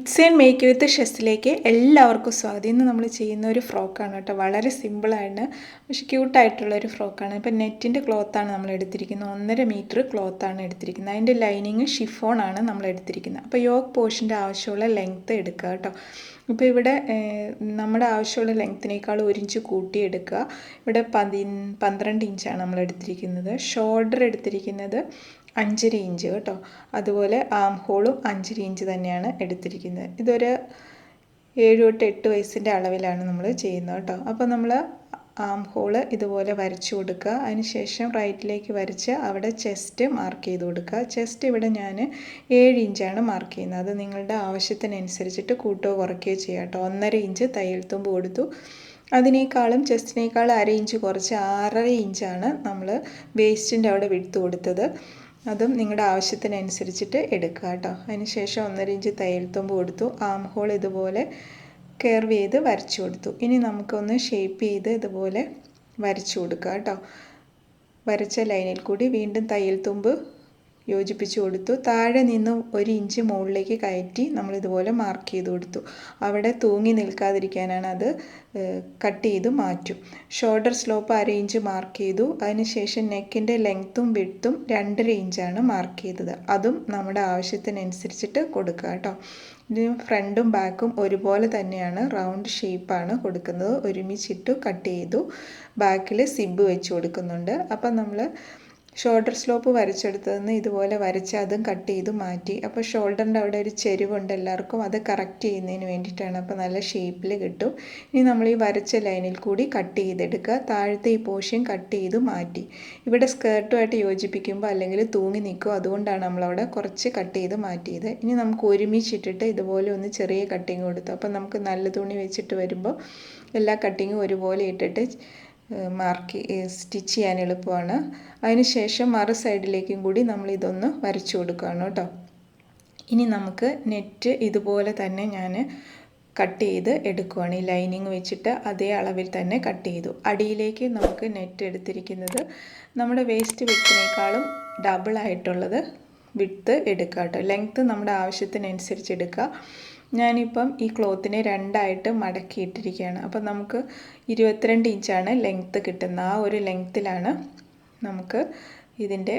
Mix and make വിത്ത് ഷെസ്സിലേക്ക് എല്ലാവർക്കും സ്വാഗതം. ഇന്ന് നമ്മൾ ചെയ്യുന്ന ഒരു ഫ്രോക്കാണ് കേട്ടോ. വളരെ സിമ്പിളാണ്, പക്ഷെ ക്യൂട്ടായിട്ടുള്ളൊരു ഫ്രോക്കാണ്. ഇപ്പം നെറ്റിൻ്റെ ക്ലോത്താണ് നമ്മൾ എടുത്തിരിക്കുന്നത്. 1.5 മീറ്റർ ക്ലോത്താണ് എടുത്തിരിക്കുന്നത്. അതിൻ്റെ ലൈനിങ് ഷിഫോണാണ് നമ്മൾ എടുത്തിരിക്കുന്നത്. അപ്പോൾ യോക്ക് പോർഷൻ്റെ ആവശ്യമുള്ള ലെങ്ത്ത് എടുക്കുക കേട്ടോ. ഇപ്പോൾ ഇവിടെ നമ്മുടെ ആവശ്യമുള്ള ലെങ്ത്തിനേക്കാൾ 1 ഇഞ്ച് കൂട്ടിയെടുക്കുക. ഇവിടെ 12 ഇഞ്ചാണ് നമ്മൾ എടുത്തിരിക്കുന്നത്. ഷോൾഡർ എടുത്തിരിക്കുന്നത് 5.5 ഇഞ്ച് കേട്ടോ. അതുപോലെ ആം ഹോളും 5.5 ഇഞ്ച് തന്നെയാണ് എടുത്തിരിക്കുന്നത്. ഇതൊരു 7 തൊട്ട് 8 വയസ്സിൻ്റെ അളവിലാണ് നമ്മൾ ചെയ്യുന്നത് കേട്ടോ. അപ്പോൾ നമ്മൾ ആം ഹോള് ഇതുപോലെ വരച്ചു കൊടുക്കുക. അതിനുശേഷം റൈറ്റിലേക്ക് വരച്ച് അവിടെ ചെസ്റ്റ് മാർക്ക് ചെയ്ത് കൊടുക്കുക. ചെസ്റ്റ് ഇവിടെ ഞാൻ 7 ഇഞ്ചാണ് മാർക്ക് ചെയ്യുന്നത്. അത് നിങ്ങളുടെ ആവശ്യത്തിനനുസരിച്ചിട്ട് കൂട്ടുകയോ കുറയ്ക്കുകയോ ചെയ്യുക കേട്ടോ. 1.5 ഇഞ്ച് തയ്യൽ തുമ്പ് കൊടുത്തു. അതിനേക്കാളും ചെസ്റ്റിനേക്കാളും 1/2 ഇഞ്ച് കുറച്ച് 6.5 ഇഞ്ചാണ് നമ്മൾ വേസ്റ്റിൻ്റെ അവിടെ വിട്ട് കൊടുത്തത്. അതും നിങ്ങളുടെ ആവശ്യത്തിനനുസരിച്ചിട്ട് എടുക്കുക കേട്ടോ. അതിനുശേഷം 1.5 ഇഞ്ച് തയ്യൽ തുമ്പ് കൊടുത്തു. ആം ഹോൾ ഇതുപോലെ കർവ് ചെയ്ത് വരച്ചു കൊടുത്തു. ഇനി നമുക്കൊന്ന് ഷേപ്പ് ചെയ്ത് ഇതുപോലെ വരച്ചു കൊടുക്കുക കേട്ടോ. വരച്ച ലൈനിൽ കൂടി വീണ്ടും തയ്യൽ തുമ്പ് യോജിപ്പിച്ച് കൊടുത്തു. താഴെ നിന്ന് 1 ഇഞ്ച് മുകളിലേക്ക് കയറ്റി നമ്മളിതുപോലെ മാർക്ക് ചെയ്ത് കൊടുത്തു. അവിടെ തൂങ്ങി നിൽക്കാതിരിക്കാനാണ്, അത് കട്ട് ചെയ്ത് മാറ്റും. ഷോൾഡർ സ്ലോപ്പ് 1/2 ഇഞ്ച് മാർക്ക് ചെയ്തു. അതിനുശേഷം നെക്കിൻ്റെ ലെങ്ത്തും വിഡ്ത്തും 2.5 ഇഞ്ചാണ് മാർക്ക് ചെയ്തത്. അതും നമ്മുടെ ആവശ്യത്തിനനുസരിച്ചിട്ട് കൊടുക്കുക കേട്ടോ. ഇതിന് ഫ്രണ്ടും ബാക്കും ഒരുപോലെ തന്നെയാണ്, റൗണ്ട് ഷേപ്പാണ് കൊടുക്കുന്നത്. ഒരുമിച്ചിട്ട് കട്ട് ചെയ്തു. ബാക്കിൽ സിബ് വെച്ച് കൊടുക്കുന്നുണ്ട്. അപ്പം നമ്മൾ ഷോൾഡർ സ്ലോപ്പ് വരച്ചെടുത്തതെന്ന് ഇതുപോലെ വരച്ച് അതും കട്ട് ചെയ്ത് മാറ്റി. അപ്പോൾ ഷോൾഡറിൻ്റെ അവിടെ ഒരു ചെരിവുണ്ട് എല്ലാവർക്കും, അത് കറക്റ്റ് ചെയ്യുന്നതിന് വേണ്ടിയിട്ടാണ്. അപ്പോൾ നല്ല ഷേപ്പിൽ കിട്ടും. ഇനി നമ്മൾ ഈ വരച്ച ലൈനിൽ കൂടി കട്ട് ചെയ്തെടുക്കുക. താഴത്തെ ഈ പോർഷൻ കട്ട് ചെയ്ത് മാറ്റി. ഇവിടെ സ്കേർട്ടുമായിട്ട് യോജിപ്പിക്കുമ്പോൾ അല്ലെങ്കിൽ തൂങ്ങി നിൽക്കും, അതുകൊണ്ടാണ് നമ്മളവിടെ കുറച്ച് കട്ട് ചെയ്ത് മാറ്റിയത്. ഇനി നമുക്ക് ഒരുമിച്ചിട്ടിട്ട് ഇതുപോലെ ഒന്ന് ചെറിയ കട്ടിങ് കൊടുത്തു. അപ്പോൾ നമുക്ക് നല്ല തുണി വെച്ചിട്ട് വരുമ്പോൾ എല്ലാ കട്ടിങ്ങും ഒരുപോലെ ഇട്ടിട്ട് സ്റ്റിച്ച് ചെയ്യാൻ എളുപ്പമാണ്. അതിനുശേഷം മറു സൈഡിലേക്കും കൂടി നമ്മൾ ഇതൊന്ന് വരച്ചു കൊടുക്കുകയാണ് കേട്ടോ. ഇനി നമുക്ക് നെറ്റ് ഇതുപോലെ തന്നെ ഞാൻ കട്ട് ചെയ്ത് എടുക്കുകയാണ്. ഈ ലൈനിങ് വെച്ചിട്ട് അതേ അളവിൽ തന്നെ കട്ട് ചെയ്തു. അടിയിലേക്ക് നമുക്ക് നെറ്റ് എടുത്തിരിക്കുന്നത് നമ്മുടെ വേസ്റ്റ് വിഡ്ത്തിനേക്കാളും ഡബിൾ ആയിട്ടുള്ളത് വിഡ്ത്ത് എടുക്കുക കേട്ടോ. ലെങ്ത്ത് നമ്മുടെ ആവശ്യത്തിനനുസരിച്ച് എടുക്കുക. ഞാനിപ്പം ഈ ക്ലോത്തിനെ 2ആയിട്ട് മടക്കിയിട്ടിരിക്കുകയാണ്. അപ്പം നമുക്ക് 22 ഇഞ്ചാണ് ലെങ്ത്ത് കിട്ടുന്നത്. ആ ഒരു ലെങ്ത്തിലാണ് നമുക്ക് ഇതിൻ്റെ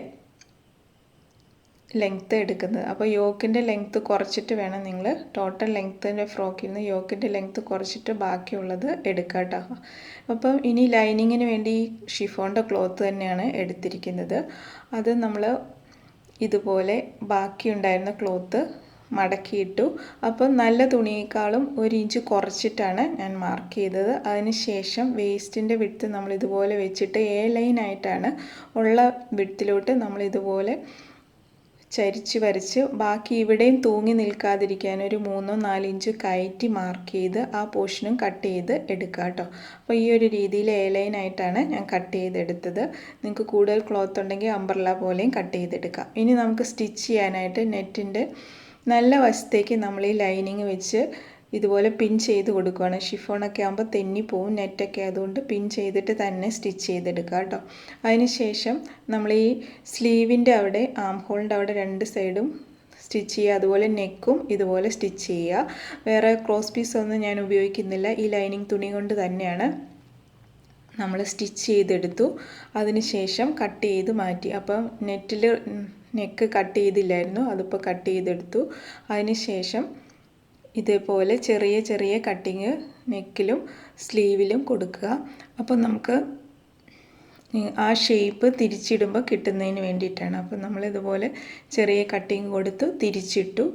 ലെങ്ത്ത് എടുക്കുന്നത്. അപ്പോൾ യോക്കിൻ്റെ ലെങ്ത്ത് കുറച്ചിട്ട് വേണം നിങ്ങൾ ടോട്ടൽ ലെങ്ത്തിൻ്റെ ഫ്രോക്കിൽ നിന്ന് യോക്കിൻ്റെ ലെങ്ത്ത് കുറച്ചിട്ട് ബാക്കിയുള്ളത് എടുക്കുക കേട്ടോ. അപ്പം ഇനി ലൈനിങ്ങിന് വേണ്ടി ഷിഫോണിൻ്റെ ക്ലോത്ത് തന്നെയാണ് എടുത്തിരിക്കുന്നത്. അത് നമ്മൾ ഇതുപോലെ ബാക്കിയുണ്ടായിരുന്ന ക്ലോത്ത് മടക്കിയിട്ടു. അപ്പം നല്ല തുണിയേക്കാളും 1 ഇഞ്ച് കുറച്ചിട്ടാണ് ഞാൻ മാർക്ക് ചെയ്തത്. അതിനുശേഷം വേസ്റ്റിൻ്റെ വിഡ്ത്ത് നമ്മൾ ഇതുപോലെ വെച്ചിട്ട് ലൈനായിട്ടാണ് ഉള്ള വിഡ്ത്തിലോട്ട് നമ്മൾ ഇതുപോലെ ചരിച്ച് വരച്ച് ബാക്കി ഇവിടെയും തൂങ്ങി നിൽക്കാതിരിക്കാൻ ഒരു 3-4 ഇഞ്ച് കയറ്റി മാർക്ക് ചെയ്ത് ആ പോർഷനും കട്ട് ചെയ്ത് എടുക്കുക കേട്ടോ. അപ്പോൾ ഈ ഒരു രീതിയിൽ ലൈനായിട്ടാണ് ഞാൻ കട്ട് ചെയ്തെടുത്തത്. നിങ്ങൾക്ക് കൂടുതൽ ക്ലോത്ത് ഉണ്ടെങ്കിൽ അംബ്രല്ല പോലെയും കട്ട് ചെയ്തെടുക്കാം. ഇനി നമുക്ക് സ്റ്റിച്ച് ചെയ്യാനായിട്ട് നെറ്റിൻ്റെ നല്ല വശത്തേക്ക് നമ്മൾ ഈ ലൈനിങ് വെച്ച് ഇതുപോലെ പിൻ ചെയ്ത് കൊടുക്കുകയാണ്. ഷിഫോണൊക്കെ ആകുമ്പോൾ തെന്നിപ്പോവും, നെറ്റൊക്കെ, അതുകൊണ്ട് പിൻ ചെയ്തിട്ട് തന്നെ സ്റ്റിച്ച് ചെയ്തെടുക്കുക കേട്ടോ. അതിനുശേഷം നമ്മൾ ഈ സ്ലീവിൻ്റെ അവിടെ ആം ഹോളിൻ്റെ അവിടെ 2 സൈഡും സ്റ്റിച്ച് ചെയ്യുക. അതുപോലെ നെക്കും ഇതുപോലെ സ്റ്റിച്ച് ചെയ്യുക. വേറെ ക്രോസ് പീസൊന്നും ഞാൻ ഉപയോഗിക്കുന്നില്ല. ഈ ലൈനിങ് തുണി കൊണ്ട് തന്നെയാണ് നമ്മൾ സ്റ്റിച്ച് ചെയ്തെടുത്തു. അതിനുശേഷം കട്ട് ചെയ്ത് മാറ്റി. അപ്പം നെറ്റിൽ നെക്ക് കട്ട് ചെയ്തില്ലായിരുന്നു, അതിപ്പോൾ കട്ട് ചെയ്തെടുത്തു. അതിനുശേഷം ഇതേപോലെ ചെറിയ ചെറിയ കട്ടിങ് നെക്കിലും സ്ലീവിലും കൊടുക്കുക. അപ്പം നമുക്ക് ആ ഷേപ്പ് തിരിച്ചിടുമ്പോൾ കിട്ടുന്നതിന് വേണ്ടിയിട്ടാണ്. അപ്പം നമ്മളിതുപോലെ ചെറിയ കട്ടിങ് കൊടുത്ത് തിരിച്ചിട്ടു.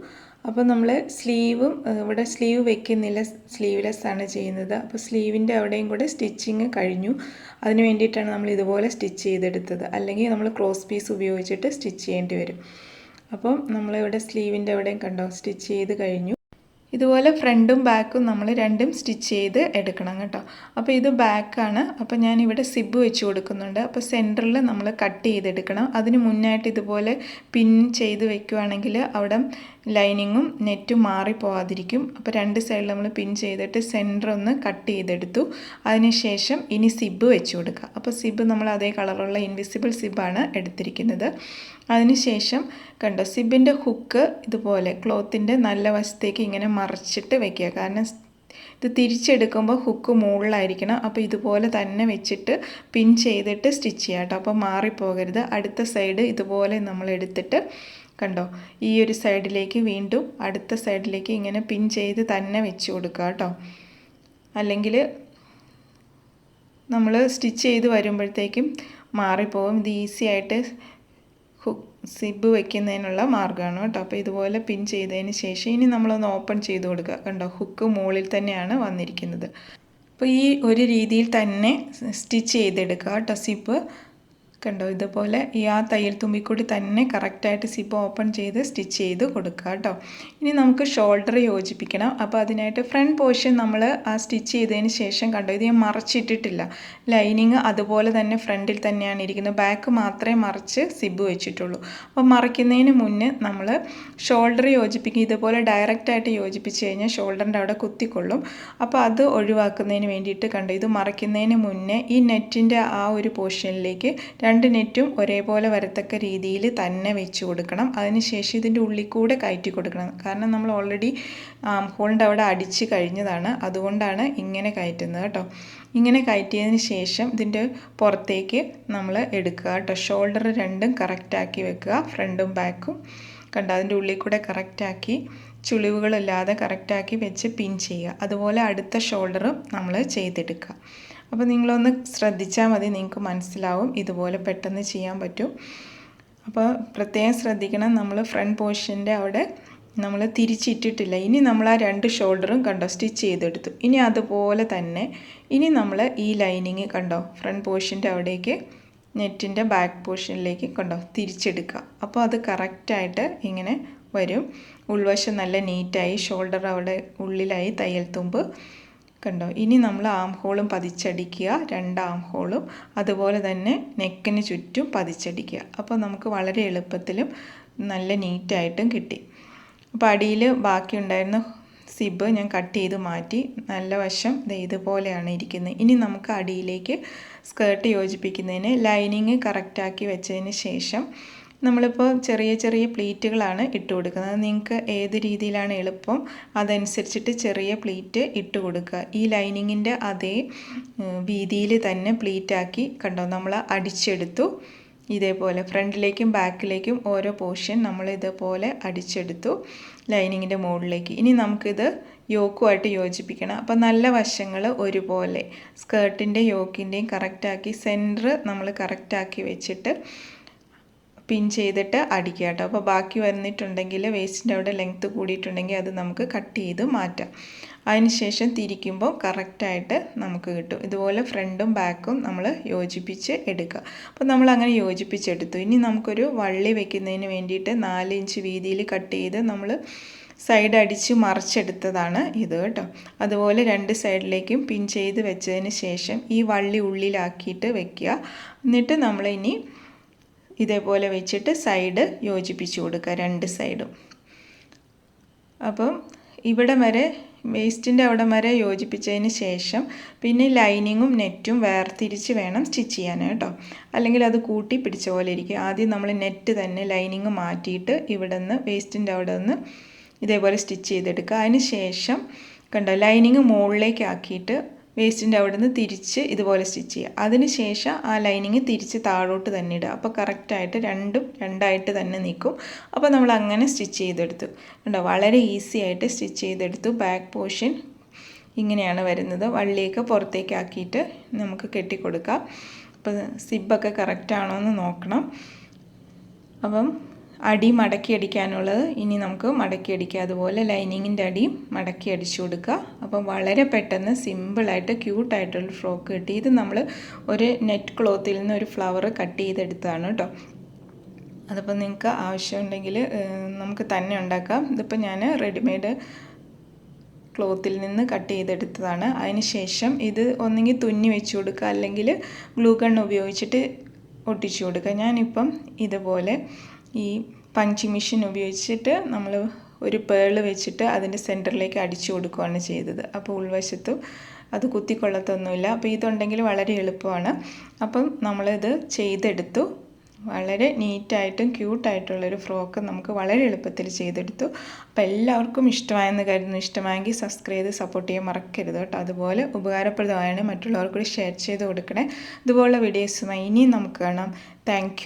അപ്പോൾ നമ്മൾ സ്ലീവും ഇവിടെ സ്ലീവ് വെക്കുന്നില്ല, സ്ലീവ്ലെസ് ആണ് ചെയ്യുന്നത്. അപ്പോൾ സ്ലീവിൻ്റെ അവിടെയും കൂടെ സ്റ്റിച്ചിങ് കഴിഞ്ഞു. അതിന് വേണ്ടിയിട്ടാണ് നമ്മൾ ഇതുപോലെ സ്റ്റിച്ച് ചെയ്തെടുത്തത്. അല്ലെങ്കിൽ നമ്മൾ ക്രോസ് പീസ് ഉപയോഗിച്ചിട്ട് സ്റ്റിച്ച് ചെയ്യേണ്ടി വരും. അപ്പം നമ്മളിവിടെ സ്ലീവിൻ്റെ അവിടെയും കണ്ടോ സ്റ്റിച്ച് ചെയ്ത് കഴിഞ്ഞു. ഇതുപോലെ ഫ്രണ്ടും ബാക്കും നമ്മൾ രണ്ടും സ്റ്റിച്ച് ചെയ്ത് എടുക്കണം കേട്ടോ. അപ്പോൾ ഇത് ബാക്കാണ്. അപ്പോൾ ഞാനിവിടെ സിബ് വെച്ച് കൊടുക്കുന്നുണ്ട്. അപ്പോൾ സെൻറ്ററിൽ നമ്മൾ കട്ട് ചെയ്തെടുക്കണം. അതിന് മുന്നായിട്ട് ഇതുപോലെ പിൻ ചെയ്ത് വെക്കുകയാണെങ്കിൽ അവിടെ ലൈനിങ്ങും നെറ്റും മാറിപ്പോവാതിരിക്കും. അപ്പോൾ രണ്ട് സൈഡിൽ നമ്മൾ പിൻ ചെയ്തിട്ട് സെൻറ്റർ ഒന്ന് കട്ട് ചെയ്തെടുത്തു. അതിനുശേഷം ഇനി സിബ് വെച്ച് കൊടുക്കുക. അപ്പോൾ സിബ് നമ്മൾ അതേ കളറുള്ള ഇൻവിസിബിൾ സിബാണ് എടുത്തിരിക്കുന്നത്. അതിനുശേഷം കണ്ടോ സിബിൻ്റെ ഹുക്ക് ഇതുപോലെ ക്ലോത്തിൻ്റെ നല്ല വശത്തേക്ക് ഇങ്ങനെ മറിച്ചിട്ട് വെക്കുക. കാരണം ഇത് തിരിച്ചെടുക്കുമ്പോൾ ഹുക്ക് മുകളിലായിരിക്കണം. അപ്പോൾ ഇതുപോലെ തന്നെ വെച്ചിട്ട് പിൻ ചെയ്തിട്ട് സ്റ്റിച്ച് ചെയ്യാം കേട്ടോ. അപ്പോൾ മാറിപ്പോകരുത്. അടുത്ത സൈഡ് ഇതുപോലെ നമ്മൾ എടുത്തിട്ട് കണ്ടോ ഈ ഒരു സൈഡിലേക്ക് വീണ്ടും അടുത്ത സൈഡിലേക്ക് ഇങ്ങനെ പിൻ ചെയ്ത് തന്നെ വെച്ച് കൊടുക്കുക കേട്ടോ. അല്ലെങ്കിൽ നമ്മൾ സ്റ്റിച്ച് ചെയ്ത് വരുമ്പോഴത്തേക്കും മാറിപ്പോകും. ഇത് ഈസി ആയിട്ട് സിബ് വയ്ക്കുന്നതിനുള്ള മാർഗ്ഗമാണ് കേട്ടോ. അപ്പോൾ ഇതുപോലെ പിൻ ചെയ്തതിന് ശേഷം ഇനി നമ്മളൊന്ന് ഓപ്പൺ ചെയ്ത് കൊടുക്കുക. കണ്ടോ ഹുക്ക് മുകളിൽ തന്നെയാണ് വന്നിരിക്കുന്നത്. അപ്പോൾ ഈ ഒരു രീതിയിൽ തന്നെ സ്റ്റിച്ച് ചെയ്തെടുക്കുക കേട്ടോ. സിബ് കണ്ടോ ഇതുപോലെ ഈ ആ തയ്യൽ തുമ്പിക്കൂടി തന്നെ കറക്റ്റായിട്ട് സിബ് ഓപ്പൺ ചെയ്ത് സ്റ്റിച്ച് ചെയ്ത് കൊടുക്കുക കേട്ടോ. ഇനി നമുക്ക് ഷോൾഡർ യോജിപ്പിക്കണം. അപ്പോൾ അതിനായിട്ട് ഫ്രണ്ട് പോർഷൻ നമ്മൾ ആ സ്റ്റിച്ച് ചെയ്തതിന് ശേഷം കണ്ടോ ഇത് ഞാൻ മറച്ചിട്ടിട്ടില്ല. ലൈനിങ് അതുപോലെ തന്നെ ഫ്രണ്ടിൽ തന്നെയാണ് ഇരിക്കുന്നത്. ബാക്ക് മാത്രമേ മറിച്ച് സിബ് വെച്ചിട്ടുള്ളൂ. അപ്പോൾ മറിക്കുന്നതിന് മുന്നേ നമ്മൾ ഷോൾഡർ യോജിപ്പിക്കും. ഇതുപോലെ ഡയറക്റ്റായിട്ട് യോജിപ്പിച്ച് കഴിഞ്ഞാൽ ഷോൾഡറിൻ്റെ അവിടെ കുത്തിക്കൊള്ളും. അപ്പോൾ അത് ഒഴിവാക്കുന്നതിന് വേണ്ടിയിട്ട് കണ്ടോ ഇത് മറിക്കുന്നതിന് മുന്നേ ഈ നെറ്റിൻ്റെ ആ ഒരു പോർഷനിലേക്ക് രണ്ട് നെറ്റും ഒരേപോലെ വരത്തക്ക രീതിയിൽ തന്നെ വെച്ച് കൊടുക്കണം. അതിനുശേഷം ഇതിൻ്റെ ഉള്ളിൽ കൂടെ കയറ്റി കൊടുക്കണം. കാരണം നമ്മൾ ഓൾറെഡി ഹോളിൻ്റെ അവിടെ അടിച്ച് കഴിഞ്ഞതാണ്. അതുകൊണ്ടാണ് ഇങ്ങനെ കയറ്റുന്നത് കേട്ടോ. ഇങ്ങനെ കയറ്റിയതിന് ശേഷം ഇതിൻ്റെ പുറത്തേക്ക് നമ്മൾ എടുക്കുക കേട്ടോ. ഷോൾഡർ രണ്ടും കറക്റ്റാക്കി വെക്കുക. ഫ്രണ്ടും ബാക്കും കണ്ടോ അതിൻ്റെ ഉള്ളിൽ കൂടെ കറക്റ്റാക്കി ചുളിവുകളില്ലാതെ കറക്റ്റാക്കി വെച്ച് പിൻ ചെയ്യുക. അതുപോലെ അടുത്ത ഷോൾഡറും നമ്മൾ ചെയ്തെടുക്കുക. അപ്പോൾ നിങ്ങളൊന്ന് ശ്രദ്ധിച്ചാൽ മതി, നിങ്ങൾക്ക് മനസ്സിലാവും. ഇതുപോലെ പെട്ടെന്ന് ചെയ്യാൻ പറ്റും. അപ്പോൾ പ്രത്യേകം ശ്രദ്ധിക്കണം, നമ്മൾ ഫ്രണ്ട് പോർഷൻ്റെ അവിടെ നമ്മൾ തിരിച്ചിട്ടിട്ടില്ല. ഇനി നമ്മൾ ആ രണ്ട് ഷോൾഡറും കണ്ടോ സ്റ്റിച്ച് ചെയ്തെടുത്തു. ഇനി അതുപോലെ തന്നെ ഇനി നമ്മൾ ഈ ലൈനിങ് കണ്ടോ ഫ്രണ്ട് പോർഷൻ്റെ അവിടേക്ക് നെറ്റിൻ്റെ ബാക്ക് പോർഷനിലേക്ക് കണ്ടോ തിരിച്ചെടുക്കുക. അപ്പോൾ അത് കറക്റ്റായിട്ട് ഇങ്ങനെ വരും. ഉൾവശം നല്ല നീറ്റായി, ഷോൾഡർ അവിടെ ഉള്ളിലായി തയ്യൽ തുമ്പ് കണ്ടോ. ഇനി നമ്മൾ ആം ഹോളും പതിച്ചടിക്കുക, രണ്ട് ആം ഹോളും അതുപോലെ തന്നെ നെക്കിന് ചുറ്റും പതിച്ചടിക്കുക. അപ്പോൾ നമുക്ക് വളരെ എളുപ്പത്തിലും നല്ല നീറ്റായിട്ടും കിട്ടി. അപ്പോൾ അടിയിൽ ബാക്കിയുണ്ടായിരുന്ന സിബ് ഞാൻ കട്ട് ചെയ്ത് മാറ്റി. നല്ല വശം ഇതുപോലെയാണ് ഇരിക്കുന്നത്. ഇനി നമുക്ക് അടിയിലേക്ക് സ്കേർട്ട് യോജിപ്പിക്കുന്നതിന് ലൈനിങ് കറക്റ്റാക്കി വെച്ചതിന് ശേഷം നമ്മളിപ്പോൾ ചെറിയ ചെറിയ പ്ലീറ്റുകളാണ് ഇട്ട് കൊടുക്കുന്നത്. നിങ്ങൾക്ക് ഏത് രീതിയിലാണ് എളുപ്പം അതനുസരിച്ചിട്ട് ചെറിയ പ്ലീറ്റ് ഇട്ട് കൊടുക്കുക. ഈ ലൈനിങ്ങിൻ്റെ അതേ വീതിയിൽ തന്നെ പ്ലീറ്റാക്കി കണ്ടോ നമ്മൾ അടിച്ചെടുത്തു. ഇതേപോലെ ഫ്രണ്ടിലേക്കും ബാക്കിലേക്കും ഓരോ പോർഷൻ നമ്മൾ ഇതുപോലെ അടിച്ചെടുത്തു ലൈനിങ്ങിൻ്റെ മുകളിലേക്ക്. ഇനി നമുക്കിത് യോക്കുമായിട്ട് യോജിപ്പിക്കണം. അപ്പോൾ നല്ല വശങ്ങൾ ഒരുപോലെ സ്കേർട്ടിൻ്റെ യോക്കിൻ്റെയും കറക്റ്റാക്കി സെൻറ്റർ നമ്മൾ കറക്റ്റാക്കി വെച്ചിട്ട് പിൻ ചെയ്തിട്ട് അടിക്കുക കേട്ടോ. അപ്പോൾ ബാക്കി വന്നിട്ടുണ്ടെങ്കിൽ വേസ്റ്റിൻ്റെ അവിടെ ലെങ്ത്ത് കൂടിയിട്ടുണ്ടെങ്കിൽ അത് നമുക്ക് കട്ട് ചെയ്ത് മാറ്റാം. അതിനുശേഷം തിരിക്കുമ്പോൾ കറക്റ്റായിട്ട് നമുക്ക് കിട്ടും. ഇതുപോലെ ഫ്രണ്ടും ബാക്കും നമ്മൾ യോജിപ്പിച്ച് എടുക്കുക. അപ്പോൾ നമ്മൾ അങ്ങനെ യോജിപ്പിച്ചെടുത്തു. ഇനി നമുക്കൊരു വള്ളി വെക്കുന്നതിന് വേണ്ടിയിട്ട് 4 ഇഞ്ച് വീതിയിൽ കട്ട് ചെയ്ത് നമ്മൾ സൈഡ് അടിച്ച് മറിച്ചെടുത്തതാണ് ഇത് കേട്ടോ. അതുപോലെ രണ്ട് സൈഡിലേക്കും പിൻ ചെയ്ത് വെച്ചതിന് ശേഷം ഈ വള്ളി ഉള്ളിലാക്കിയിട്ട് വെക്കുക. എന്നിട്ട് നമ്മൾ ഇനി ഇതേപോലെ വെച്ചിട്ട് സൈഡ് യോജിപ്പിച്ച് കൊടുക്കുക രണ്ട് സൈഡും. അപ്പം ഇവിടെ വരെ വേസ്റ്റിൻ്റെ അവിടെ വരെ യോജിപ്പിച്ചതിന് ശേഷം പിന്നെ ലൈനിങ്ങും നെറ്റും വേർതിരിച്ച് വേണം സ്റ്റിച്ച് ചെയ്യാൻ കേട്ടോ. അല്ലെങ്കിൽ അത് കൂട്ടി പിടിച്ച പോലെ ഇരിക്കും. ആദ്യം നമ്മൾ നെറ്റ് തന്നെ ലൈനിങ് മാറ്റിയിട്ട് ഇവിടെ നിന്ന് വേസ്റ്റിൻ്റെ അവിടെ നിന്ന് ഇതേപോലെ സ്റ്റിച്ച് ചെയ്തെടുക്കുക. അതിന് ശേഷം കണ്ടോ ലൈനിങ് മുകളിലേക്ക് ആക്കിയിട്ട് വേസ്റ്റിൻ്റെ അവിടെ നിന്ന് തിരിച്ച് ഇതുപോലെ സ്റ്റിച്ച് ചെയ്യുക. അതിന് ശേഷം ആ ലൈനിങ് തിരിച്ച് താഴോട്ട് തന്നെ ഇടുക. അപ്പോൾ കറക്റ്റായിട്ട് രണ്ടും രണ്ടായിട്ട് തന്നെ നിൽക്കും. അപ്പോൾ നമ്മൾ അങ്ങനെ സ്റ്റിച്ച് ചെയ്തെടുത്തു കണ്ടോ. വളരെ ഈസി ആയിട്ട് സ്റ്റിച്ച് ചെയ്തെടുത്തു. ബാക്ക് പോർഷൻ ഇങ്ങനെയാണ് വരുന്നത്. വള്ളിയൊക്കെ പുറത്തേക്ക് ആക്കിയിട്ട് നമുക്ക് കെട്ടിക്കൊടുക്കാം. അപ്പോൾ സിബൊക്കെ കറക്റ്റാണോ എന്ന് നോക്കണം. അപ്പം അടി മടക്കി അടിക്കാനുള്ളത് ഇനി നമുക്ക് മടക്കി അടിക്കാം. അതുപോലെ ലൈനിങ്ങിൻ്റെ അടിയും മടക്കി അടിച്ചു കൊടുക്കുക. അപ്പം വളരെ പെട്ടെന്ന് സിമ്പിളായിട്ട് ക്യൂട്ടായിട്ടുള്ള ഫ്രോക്ക് കിട്ടി. ഇത് നമ്മൾ ഒരു നെറ്റ് ക്ലോത്തിൽ നിന്ന് ഒരു ഫ്ലവർ കട്ട് ചെയ്തെടുത്തതാണ് കേട്ടോ. അതിപ്പോൾ നിങ്ങൾക്ക് ആവശ്യമുണ്ടെങ്കിൽ നമുക്ക് തന്നെ ഉണ്ടാക്കാം. ഇതിപ്പോൾ ഞാൻ റെഡിമെയ്ഡ് ക്ലോത്തിൽ നിന്ന് കട്ട് ചെയ്തെടുത്തതാണ്. അതിന് ശേഷം ഇത് ഒന്നെങ്കിൽ തുന്നി വെച്ച് കൊടുക്കുക, അല്ലെങ്കിൽ ഗ്ലൂ ഗൺ ഉപയോഗിച്ചിട്ട് ഒട്ടിച്ചു കൊടുക്കുക. ഞാനിപ്പം ഇതുപോലെ ഈ പഞ്ചിങ് മെഷീൻ ഉപയോഗിച്ചിട്ട് നമ്മൾ ഒരു പേൾ വെച്ചിട്ട് അതിൻ്റെ സെൻറ്ററിലേക്ക് അടിച്ചു കൊടുക്കുകയാണ് ചെയ്തത്. അപ്പോൾ ഉൾവശത്തും അത് കുത്തിക്കൊള്ളത്തൊന്നുമില്ല. അപ്പോൾ ഇതുണ്ടെങ്കിൽ വളരെ എളുപ്പമാണ്. അപ്പം നമ്മളിത് ചെയ്തെടുത്തു. വളരെ നീറ്റായിട്ടും ക്യൂട്ടായിട്ടുള്ളൊരു ഫ്രോക്ക് നമുക്ക് വളരെ എളുപ്പത്തിൽ ചെയ്തെടുത്തു. അപ്പോൾ എല്ലാവർക്കും ഇഷ്ടമായെന്ന് കരുതുന്നു. ഇഷ്ടമായെങ്കിൽ സബ്സ്ക്രൈബ് ചെയ്ത് സപ്പോർട്ട് ചെയ്യാൻ മറക്കരുത് കേട്ടോ. അതുപോലെ ഉപകാരപ്രദമായാണ് മറ്റുള്ളവർക്ക് കൂടി ഷെയർ ചെയ്ത് കൊടുക്കണേ. ഇതുപോലുള്ള വീഡിയോസുമായി ഇനിയും നമുക്ക് കാണാം. താങ്ക്